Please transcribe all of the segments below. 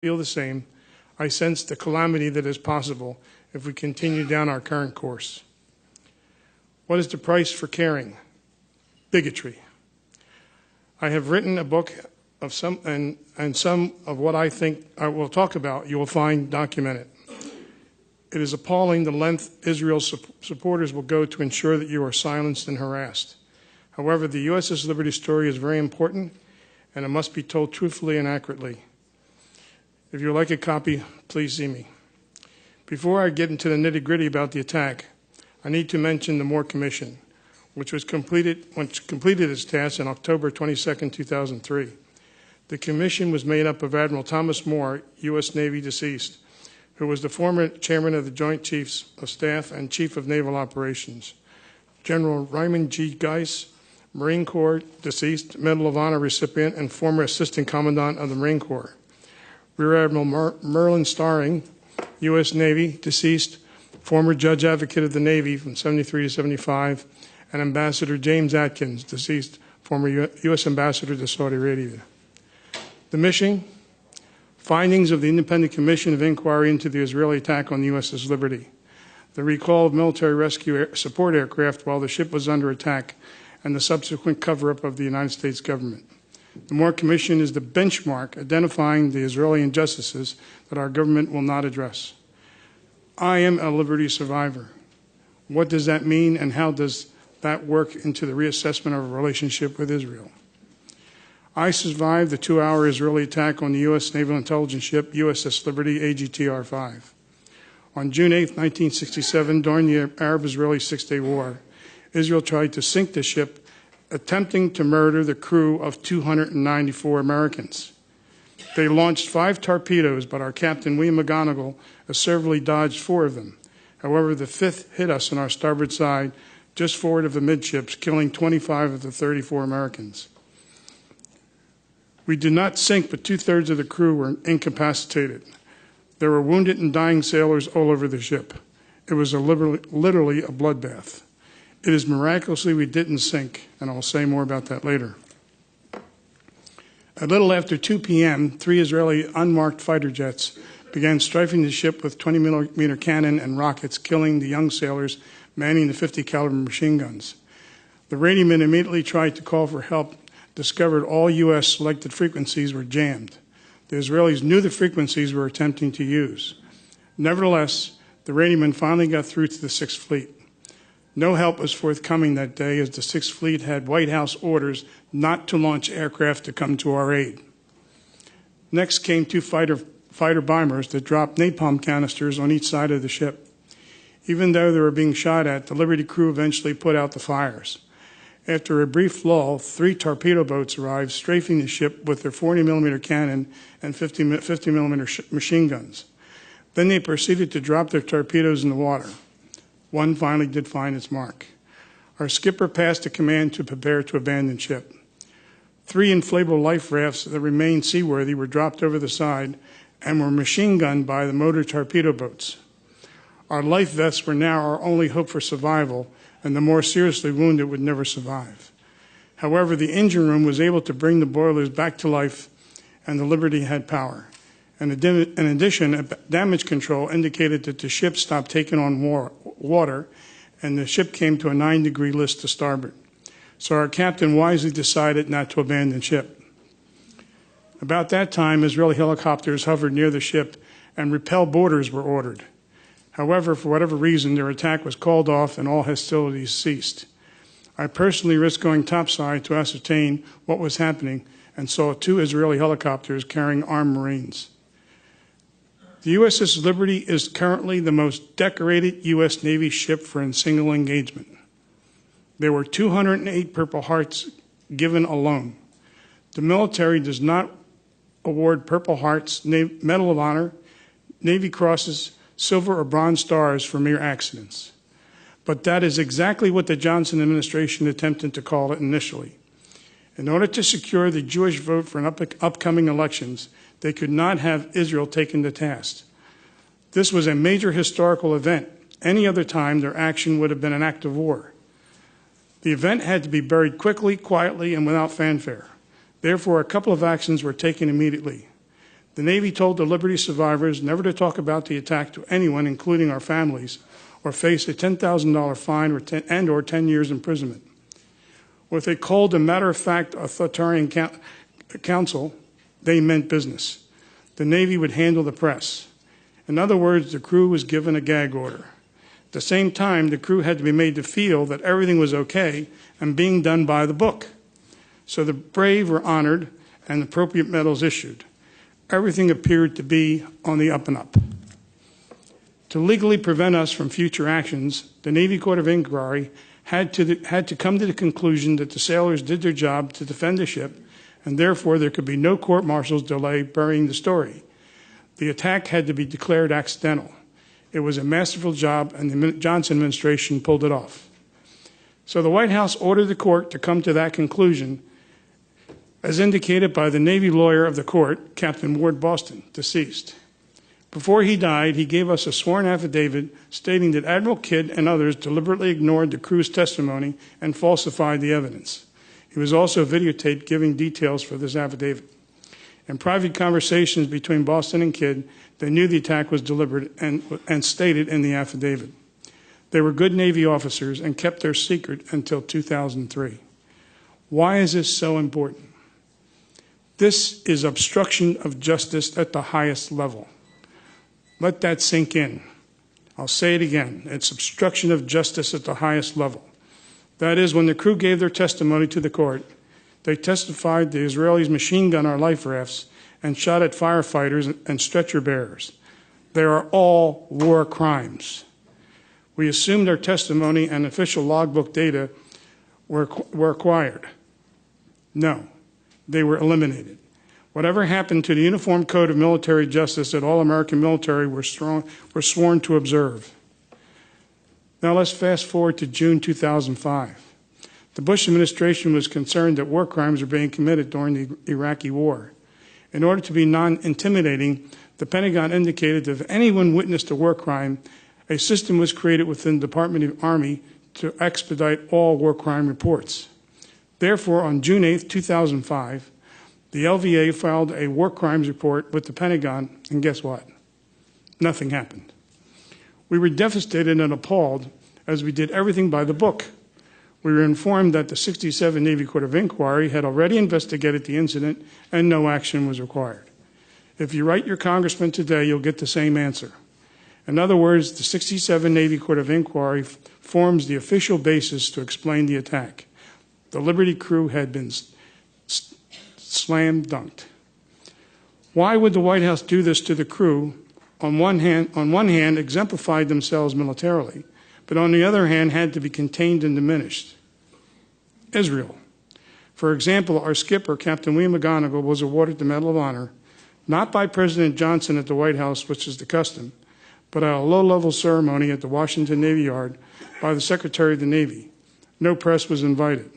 feel the same. I sense the calamity that is possible if we continue down our current course. What is the price for caring? Bigotry. I have written a book of some of what I think I will talk about you will find documented. It is appalling the length Israel's supporters will go to ensure that you are silenced and harassed. However, the USS Liberty story is very important, and it must be told truthfully and accurately. If you would like a copy, please see me. Before I get into the nitty-gritty about the attack, I need to mention the Moore Commission, which completed its task on October 22, 2003. The commission was made up of Admiral Thomas Moore, U.S. Navy deceased, who was the former chairman of the Joint Chiefs of Staff and Chief of Naval Operations, General Raymond G. Geis, Marine Corps deceased, Medal of Honor recipient, and former Assistant Commandant of the Marine Corps, Rear Admiral Merlin Starring, U.S. Navy deceased, former Judge Advocate of the Navy from 73 to 75, and Ambassador James Atkins, deceased, former U.S. Ambassador to Saudi Arabia. The mission: findings of the Independent Commission of Inquiry into the Israeli attack on the USS Liberty, the recall of military rescue support aircraft while the ship was under attack, and the subsequent cover-up of the United States government. The Moore Commission is the benchmark identifying the Israeli injustices that our government will not address. I am a Liberty survivor. What does that mean, and how does that work into the reassessment of a relationship with Israel? I survived the 2-hour Israeli attack on the U.S. Naval Intelligence ship USS Liberty AGTR-5. On June 8, 1967, during the Arab-Israeli Six-Day War, Israel tried to sink the ship, attempting to murder the crew of 294 Americans. They launched 5 torpedoes, but our captain, William McGonigal, assertively dodged 4 of them. However, the 5th hit us on our starboard side, just forward of the midships, killing 25 of the 34 Americans. We did not sink, but 2/3 of the crew were incapacitated. There were wounded and dying sailors all over the ship. It was literally a bloodbath. It is miraculously we didn't sink, and I'll say more about that later. A little after 2 p.m., 3 Israeli unmarked fighter jets began strafing the ship with 20-millimeter cannon and rockets, killing the young sailors manning the 50-caliber machine guns. The radioman immediately tried to call for help, discovered all U.S. selected frequencies were jammed. The Israelis knew the frequencies we were attempting to use. Nevertheless, the radioman finally got through to the 6th Fleet. No help was forthcoming that day, as the 6th Fleet had White House orders not to launch aircraft to come to our aid. Next came 2 fighter bombers that dropped napalm canisters on each side of the ship. Even though they were being shot at, the Liberty crew eventually put out the fires. After a brief lull, 3 torpedo boats arrived, strafing the ship with their 40-millimeter cannon and 50-millimeter machine guns. Then they proceeded to drop their torpedoes in the water. One finally did find its mark. Our skipper passed a command to prepare to abandon ship. 3 inflatable life rafts that remained seaworthy were dropped over the side and were machine gunned by the motor torpedo boats. Our life vests were now our only hope for survival, and the more seriously wounded would never survive. However, the engine room was able to bring the boilers back to life, and the Liberty had power. In addition, damage control indicated that the ship stopped taking on water, and the ship came to a 9-degree list to starboard. So our captain wisely decided not to abandon ship. About that time, Israeli helicopters hovered near the ship, and repel boarders were ordered. However, for whatever reason, their attack was called off and all hostilities ceased. I personally risked going topside to ascertain what was happening and saw 2 Israeli helicopters carrying armed Marines. The USS Liberty is currently the most decorated U.S. Navy ship for a single engagement. There were 208 Purple Hearts given alone. The military does not award Purple Hearts, Medal of Honor, Navy Crosses, Silver or Bronze Stars for mere accidents. But that is exactly what the Johnson administration attempted to call it initially. In order to secure the Jewish vote for upcoming elections, they could not have Israel taken the task. This was a major historical event. Any other time, their action would have been an act of war. The event had to be buried quickly, quietly, and without fanfare. Therefore, a couple of actions were taken immediately. The Navy told the Liberty survivors never to talk about the attack to anyone, including our families, or face a $10,000 fine or 10 years imprisonment. With a cold and matter-of-fact authoritarian counsel, they meant business. The Navy would handle the press. In other words, the crew was given a gag order. At the same time, the crew had to be made to feel that everything was okay and being done by the book. So the brave were honored and appropriate medals issued. Everything appeared to be on the up and up. To legally prevent us from future actions, the Navy Court of Inquiry had to come to the conclusion that the sailors did their job to defend the ship, and therefore there could be no court-martial's delay burying the story. The attack had to be declared accidental. It was a masterful job, and the Johnson administration pulled it off. So the White House ordered the court to come to that conclusion, as indicated by the Navy lawyer of the court, Captain Ward Boston, deceased. Before he died, he gave us a sworn affidavit stating that Admiral Kidd and others deliberately ignored the crew's testimony and falsified the evidence. He was also videotaped giving details for this affidavit. In private conversations between Boston and Kidd, they knew the attack was deliberate and stated in the affidavit. They were good Navy officers and kept their secret until 2003. Why is this so important? This is obstruction of justice at the highest level. Let that sink in. I'll say it again. It's obstruction of justice at the highest level. That is, when the crew gave their testimony to the court, they testified the Israelis machine gun our life rafts and shot at firefighters and stretcher bearers. They are all war crimes. We assumed their testimony and official logbook data were acquired. No, they were eliminated. Whatever happened to the Uniform Code of Military Justice that all American military were sworn to observe? Now let's fast forward to June 2005. The Bush administration was concerned that war crimes were being committed during the Iraqi war. In order to be non-intimidating, the Pentagon indicated that if anyone witnessed a war crime, a system was created within the Department of the Army to expedite all war crime reports. Therefore, on June 8, 2005, the LVA filed a war crimes report with the Pentagon, and guess what? Nothing happened. We were devastated and appalled as we did everything by the book. We were informed that the 67 Navy Court of Inquiry had already investigated the incident and no action was required. If you write your congressman today, you'll get the same answer. In other words, the 67 Navy Court of Inquiry forms the official basis to explain the attack. The Liberty crew had been slam dunked. Why would the White House do this to the crew? On one hand, exemplified themselves militarily, but on the other hand, had to be contained and diminished. Israel. For example, our skipper, Captain William McGonigal, was awarded the Medal of Honor, not by President Johnson at the White House, which is the custom, but at a low-level ceremony at the Washington Navy Yard by the Secretary of the Navy. No press was invited.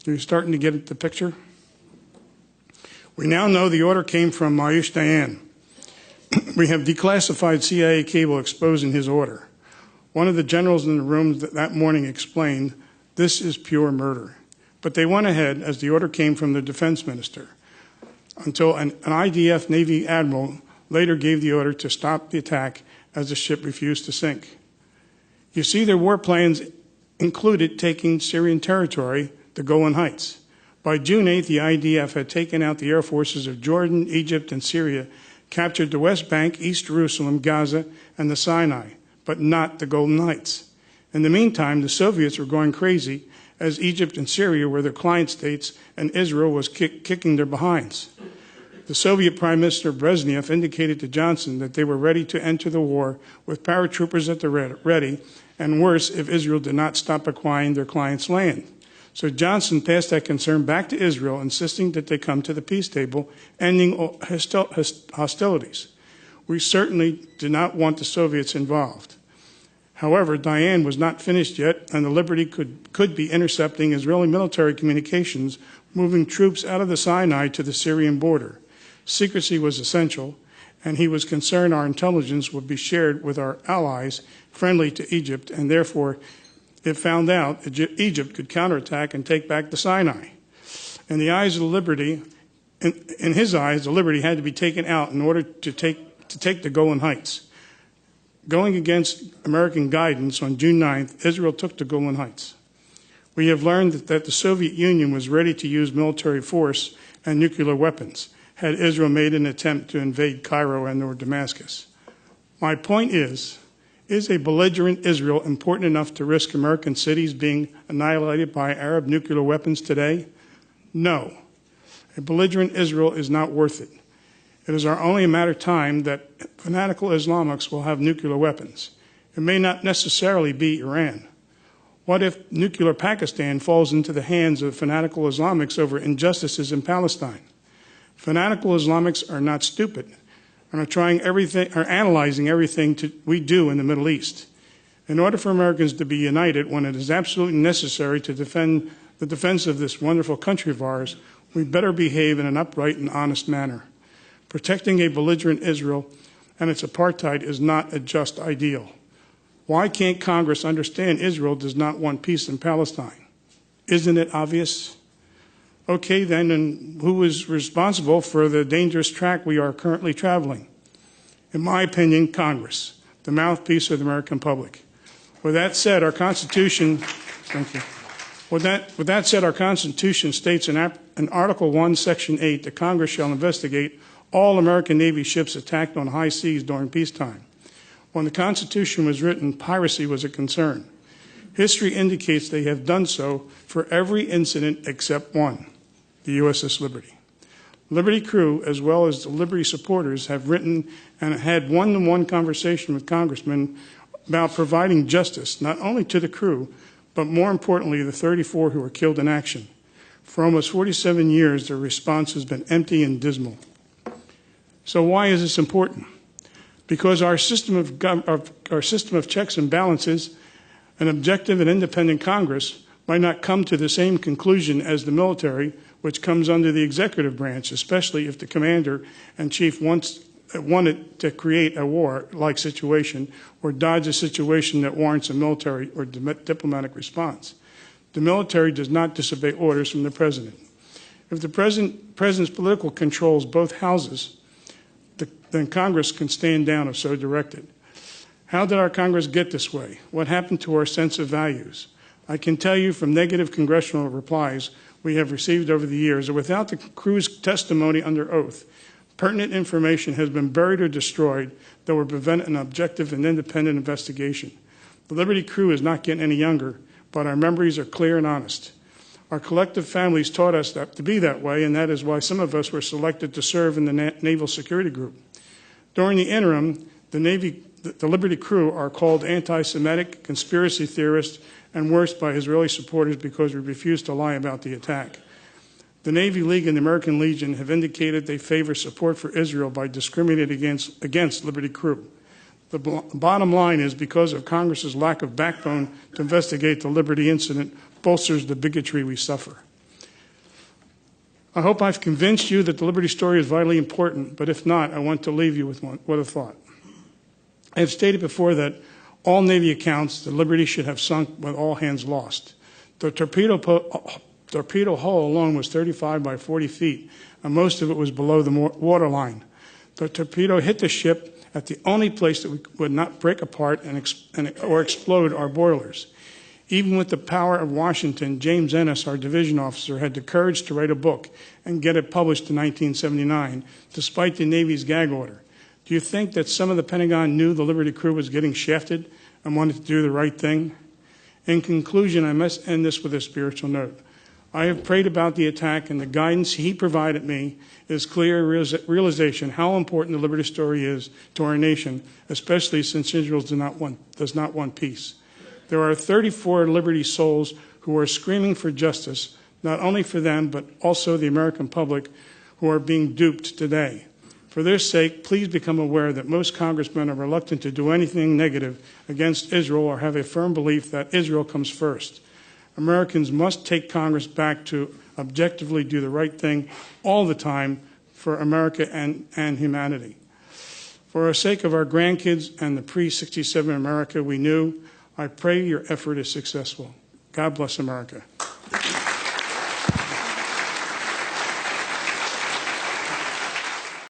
Are you starting to get the picture? We now know the order came from Mayush Dayan. We have declassified CIA cable exposing his order. One of the generals in the room that morning explained, this is pure murder. But they went ahead as the order came from the defense minister until an IDF Navy admiral later gave the order to stop the attack as the ship refused to sink. You see, their war plans included taking Syrian territory, the Golan Heights. By June 8th, the IDF had taken out the air forces of Jordan, Egypt, and Syria, captured the West Bank, East Jerusalem, Gaza, and the Sinai, but not the Golan Heights. In the meantime, the Soviets were going crazy as Egypt and Syria were their client states and Israel was kicking their behinds. The Soviet Prime Minister Brezhnev indicated to Johnson that they were ready to enter the war with paratroopers at the ready, and worse if Israel did not stop acquiring their client's land. So Johnson passed that concern back to Israel, insisting that they come to the peace table, ending hostilities. We certainly did not want the Soviets involved. However, Dayan was not finished yet, and the Liberty could be intercepting Israeli military communications, moving troops out of the Sinai to the Syrian border. Secrecy was essential, and he was concerned our intelligence would be shared with our allies friendly to Egypt, and therefore, if found out, Egypt could counterattack and take back the Sinai. In the eyes of the Liberty, In his eyes, the liberty had to be taken out in order to take the Golan Heights. Going against American guidance on June 9th, Israel took the Golan Heights. We have learned that the Soviet Union was ready to use military force and nuclear weapons had Israel made an attempt to invade Cairo and or Damascus. My point is a belligerent Israel important enough to risk American cities being annihilated by Arab nuclear weapons today? No. A belligerent Israel is not worth it. It is only a matter of time that fanatical Islamics will have nuclear weapons. It may not necessarily be Iran. What if nuclear Pakistan falls into the hands of fanatical Islamics over injustices in Palestine? Fanatical Islamics are not stupid and are analyzing everything we do in the Middle East. In order for Americans to be united when it is absolutely necessary to defend the defense of this wonderful country of ours, we better behave in an upright and honest manner. Protecting a belligerent Israel and its apartheid is not a just ideal. Why can't Congress understand Israel does not want peace in Palestine? Isn't it obvious? Okay, then, and who is responsible for the dangerous track we are currently traveling? In my opinion, Congress, the mouthpiece of the American public. With that said, our Constitution, thank you. With that said, our Constitution states in Article 1, Section 8, that Congress shall investigate all American Navy ships attacked on high seas during peacetime. When the Constitution was written, piracy was a concern. History indicates they have done so for every incident except one, the USS Liberty. Liberty crew, as well as the Liberty supporters, have written and had one-to-one conversation with congressmen about providing justice, not only to the crew, but more importantly, the 34 who were killed in action. For almost 47 years, their response has been empty and dismal. So why is this important? Because our system of checks and balances, an objective and independent Congress, might not come to the same conclusion as the military, which comes under the executive branch, especially if the commander and chief wanted to create a war-like situation or dodge a situation that warrants a military or diplomatic response. The military does not disobey orders from the president. If the president's political controls both houses, then Congress can stand down if so directed. How did our Congress get this way? What happened to our sense of values? I can tell you from negative congressional replies we have received over the years that without the crew's testimony under oath, pertinent information has been buried or destroyed that would prevent an objective and independent investigation. The Liberty crew is not getting any younger, but our memories are clear and honest. Our collective families taught us to be that way, and that is why some of us were selected to serve in the Naval Security Group. During the interim, the Liberty crew are called anti-Semitic, conspiracy theorists, and worse by Israeli supporters because we refuse to lie about the attack. The Navy League and the American Legion have indicated they favor support for Israel by discriminating against Liberty crew. The bottom line is because of Congress's lack of backbone to investigate the Liberty incident bolsters the bigotry we suffer. I hope I've convinced you that the Liberty story is vitally important, but if not, I want to leave you with a thought. I have stated before that all Navy accounts, the Liberty should have sunk with all hands lost. The torpedo hull alone was 35 by 40 feet, and most of it was below the waterline. The torpedo hit the ship at the only place that would not break apart or explode our boilers. Even with the power of Washington, James Ennis, our division officer, had the courage to write a book and get it published in 1979, despite the Navy's gag order. Do you think that some of the Pentagon knew the Liberty crew was getting shafted and wanted to do the right thing? In conclusion, I must end this with a spiritual note. I have prayed about the attack, and the guidance he provided me is clear realization how important the Liberty story is to our nation, especially since Israel does not want peace. There are 34 Liberty souls who are screaming for justice, not only for them, but also the American public who are being duped today. For their sake, please become aware that most congressmen are reluctant to do anything negative against Israel or have a firm belief that Israel comes first. Americans must take Congress back to objectively do the right thing all the time for America and humanity. For the sake of our grandkids and the pre-67 America we knew, I pray your effort is successful. God bless America.